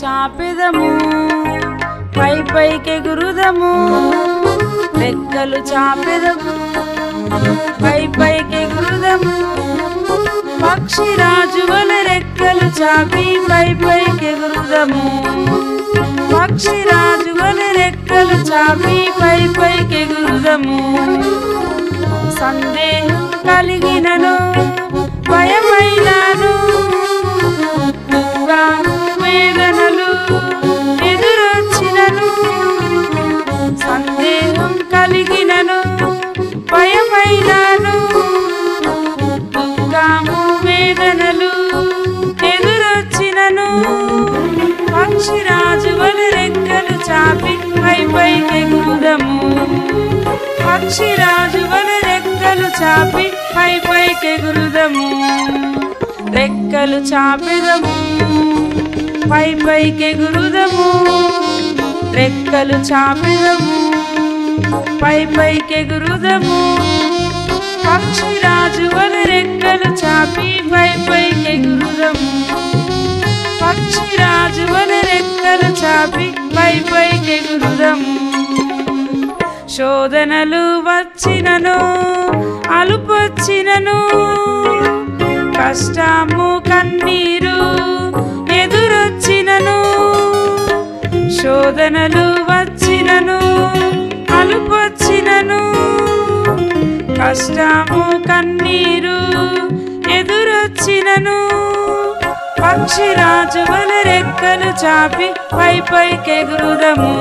చాపెదము పై పైకెగురుదము రెక్కలు చాపెదము పై పైకెగురుదము పక్షిరాజు వలె రెక్కలు చాపి పై పైకెగురుదము పక్షిరాజు వలె రెక్కలు చాపి పై పైకెగురుదము సందేహం కలిగినను భయమైనను వేదనలు ఎదురొచ్చినను సందేహం కలిగినను భయమైనను దుఃఖము వేదనలు ఎదురొచ్చినను పక్షిరాజు వలె రెక్కలు చాపి పై పైకెగురుదము పక్షిరాజు వలె రెక్కలు చాపి పై పైకెగురుదము రెక్కలు చాపెదము పై పైకెగురుదము రెక్కలు చాపెదము పై పైకెగురుదము పక్షిరాజు వలె రెక్కలు చాపి పై పైకెగురుదము పక్షిరాజు వలె రెక్కలు చాపి పై పైకెగురుదము శోధనలు వచ్చినను అలుపొచ్చినను కష్టము కన్నీరు ఎదురొచ్చినను శోధనలు వచ్చినను అలుపొచ్చినను కష్టము కన్నీరు ఎదురొచ్చినను పక్షిరాజు వలె రెక్కలు చాపి పై పైకెగురుదము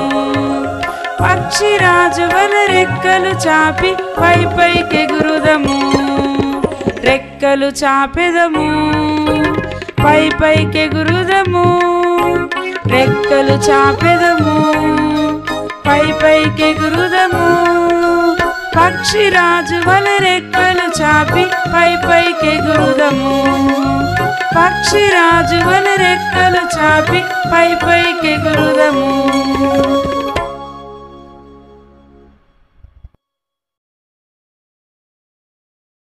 పక్షిరాజు వలె రెక్కలు చాపి పై పైకెగురుదము రెక్కలు చాపెదము పై పైకెగురుదము రెక్కలు చాపెదము పై పైకెగురుదము పక్షిరాజు వలె రెక్కలు చాపి పై పైకెగురుదము పక్షిరాజు వలె రెక్కలు చాపి పై పైకెగురుదము